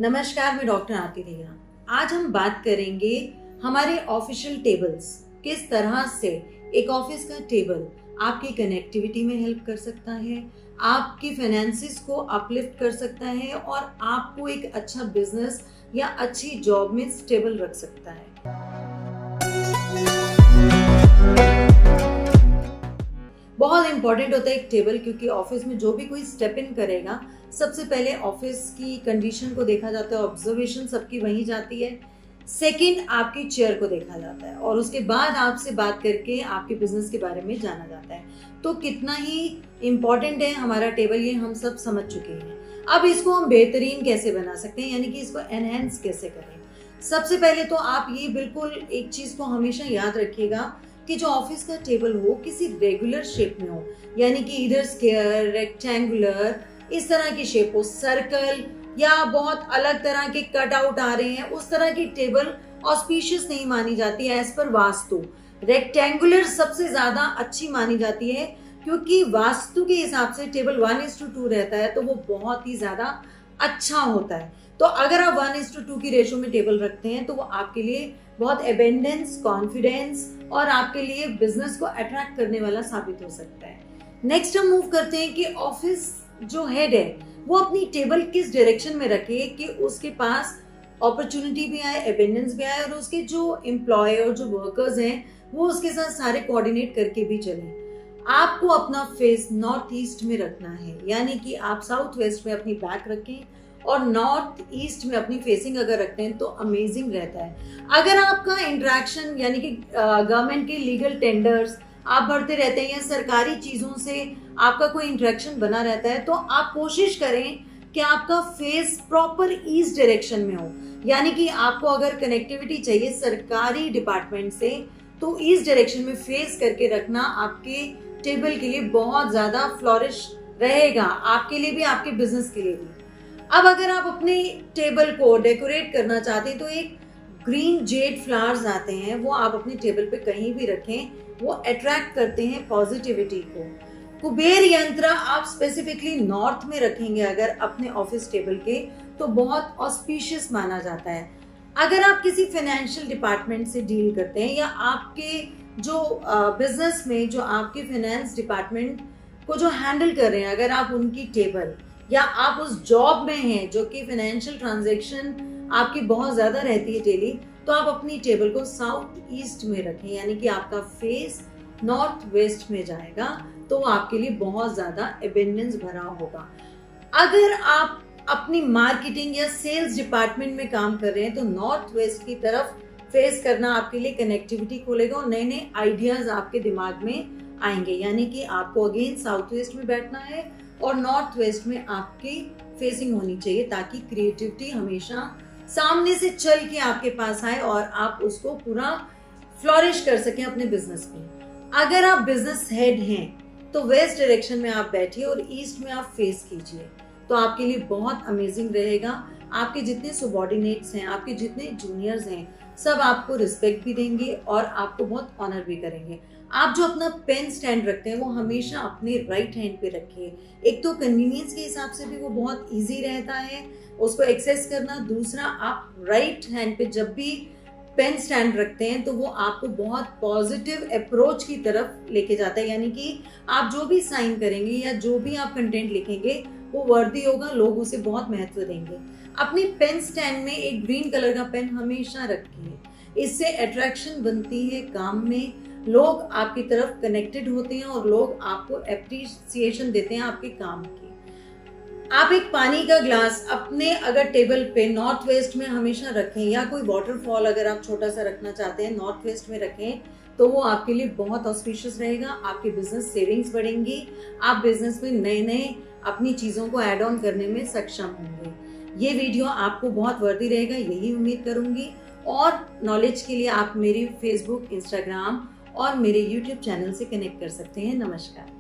नमस्कार, मैं डॉक्टर आरती रेया। आज हम बात करेंगे हमारे ऑफिशियल टेबल्स, किस तरह से एक ऑफिस का टेबल आपकी कनेक्टिविटी में हेल्प कर सकता है, आपकी फाइनेंसिस को अपलिफ्ट कर सकता है और आपको एक अच्छा बिजनेस या अच्छी जॉब में स्टेबल रख सकता है। बहुत इंपॉर्टेंट होता है एक टेबल, क्योंकि ऑफिस में जो भी कोई स्टेप इन करेगा सबसे पहले ऑफिस की कंडीशन को देखा जाता है, ऑब्जर्वेशन सबकी वहीं जाती है। सेकंड, आपकी चेयर को देखा जाता है और उसके बाद आपसे बात करके आपके बिजनेस के बारे में जाना जाता है। तो कितना ही इम्पोर्टेंट है हमारा टेबल, ये हम सब समझ चुके हैं। अब इसको हम बेहतरीन कैसे बना सकते हैं, यानी कि इसको एनहेंस कैसे करें। सबसे पहले तो आप ये बिल्कुल एक चीज को हमेशा याद रखिएगा कि जो ऑफिस का टेबल हो किसी रेगुलर शेप में हो, यानी कि इधर स्क्वायर, रेक्टेंगुलर, इस तरह की शेप हो, सर्कल या बहुत अलग तरह के कट आउट आ रहे हैं, उस तरह की टेबल ऑस्पिशियस नहीं मानी जाती है एज पर वास्तु। रेक्टेंगुलर सबसे ज्यादा अच्छी मानी जाती है, क्योंकि वास्तु के हिसाब से टेबल 1:2 रहता है, तो वो बहुत ही ज्यादा अच्छा होता है। तो अगर आप 1:2 की रेशो में टेबल रखते हैं तो वो आपके लिए बहुत एबेंडेंस, कॉन्फिडेंस और आपके लिए बिजनेस को अट्रैक्ट करने वाला साबित हो सकता है। नेक्स्ट हम मूव करते हैं कि ऑफिस जो हेड है वो अपनी टेबल किस डायरेक्शन में रखे कि उसके पास अपॉर्चुनिटी भी आए, एबेंडेंस भी आए और उसके जो एम्प्लॉय और जो वर्कर्स हैं वो उसके साथ सारे कोऑर्डिनेट करके भी चलें। आपको अपना फेस नॉर्थ ईस्ट में रखना है, यानी कि आप साउथ वेस्ट में अपनी बैक रखें और नॉर्थ ईस्ट में अपनी फेसिंग अगर रखते हैं तो अमेजिंग रहता है। अगर आपका इंटरेक्शन यानी कि गवर्नमेंट के लीगल टेंडर्स आप भरते रहते हैं या सरकारी चीजों से आपका कोई इंटरेक्शन बना रहता है, तो आप कोशिश करें कि आपका फेस प्रॉपर ईस्ट डायरेक्शन में हो, यानी कि आपको अगर कनेक्टिविटी चाहिए सरकारी डिपार्टमेंट से तो ईस्ट डायरेक्शन में फेस करके रखना आपके टेबल के लिए बहुत ज्यादा फ्लोरिश रहेगा, आपके लिए भी, आपके बिजनेस के लिए भी। अब अगर आप अपने टेबल को डेकोरेट करना चाहते हैं तो एक ग्रीन जेड फ्लावर्स आते हैं, वो आप अपने टेबल पे कहीं भी रखें, वो अट्रैक्ट करते हैं पॉजिटिविटी को। कुबेर यंत्र आप स्पेसिफिकली नॉर्थ में रखेंगे अगर अपने ऑफिस टेबल के, तो बहुत ऑस्पिशियस माना जाता है। अगर आप किसी फाइनेंशियल डिपार्टमेंट से डील करते हैं या आपके जो बिजनेस में जो आपके फाइनेंस डिपार्टमेंट को जो हैंडल कर रहे हैं, अगर आप उनकी टेबल या आप उस जॉब में हैं जो कि फाइनेंशियल ट्रांजैक्शन आपकी बहुत ज्यादा रहती है डेली, तो आप अपनी टेबल को साउथ ईस्ट में रखें, यानी कि आपका फेस नॉर्थ वेस्ट में जाएगा, तो आपके लिए बहुत ज्यादा एबेंडेंस भरा होगा। अगर आप अपनी मार्केटिंग या सेल्स डिपार्टमेंट में काम कर रहे हैं तो नॉर्थ वेस्ट की तरफ फेस करना आपके लिए कनेक्टिविटी खोलेगा और नए नए आइडियाज आपके दिमाग में आएंगे, यानी कि आपको अगेन साउथ वेस्ट में बैठना है और नॉर्थ वेस्ट में आपकी फेसिंग होनी चाहिए, ताकि क्रिएटिविटी हमेशा सामने से चल के आपके पास आए और आप उसको पूरा फ्लोरिश कर सकें अपने बिजनेस में। अगर आप बिजनेस हेड हैं तो वेस्ट डायरेक्शन में आप बैठिए और ईस्ट में आप फेस कीजिए, तो आपके लिए बहुत अमेजिंग रहेगा। आपके जितने सबॉर्डिनेट्स हैं, आपके जितने जूनियर्स हैं, सब आपको रिस्पेक्ट भी देंगे और आपको बहुत ऑनर भी करेंगे। आप जो अपना पेन स्टैंड रखते हैं वो हमेशा अपने राइट हैंड पे रखिए। एक तो कन्वीनियंस के हिसाब से भी वो बहुत इजी रहता है उसको एक्सेस करना, दूसरा आप राइट हैंड पे जब भी पेन स्टैंड रखते हैं तो वो आपको बहुत पॉजिटिव अप्रोच की तरफ लेके जाता है, यानी कि आप जो भी साइन करेंगे या जो भी आप कंटेंट लिखेंगे वो वर्दी होगा, लोग उसे बहुत महत्व देंगे। अपने पेन स्टैंड में एक ग्रीन कलर का पेन हमेशा रखिए, इससे अट्रैक्शन बनती है काम में, लोग आपकी तरफ कनेक्टेड होते हैं और लोग आपको एप्रिसिएशन देते हैं आपके काम की। आप एक पानी का ग्लास अपने अगर टेबल पे नॉर्थ वेस्ट में हमेशा रखें, या कोई वाटरफॉल अगर आप छोटा सा रखना चाहते हैं नॉर्थ वेस्ट में रखें, तो वो आपके लिए बहुत ऑस्पिशियस रहेगा। आपकी बिजनेस सेविंग्स बढ़ेंगी, आप बिजनेस में नए नए अपनी चीजों को ऐड ऑन करने में सक्षम होंगे। ये वीडियो आपको बहुत वर्दी रहेगा, यही उम्मीद करूंगी। और नॉलेज के लिए आप मेरी फेसबुक, इंस्टाग्राम और मेरे यूट्यूब चैनल से कनेक्ट कर सकते हैं। नमस्कार।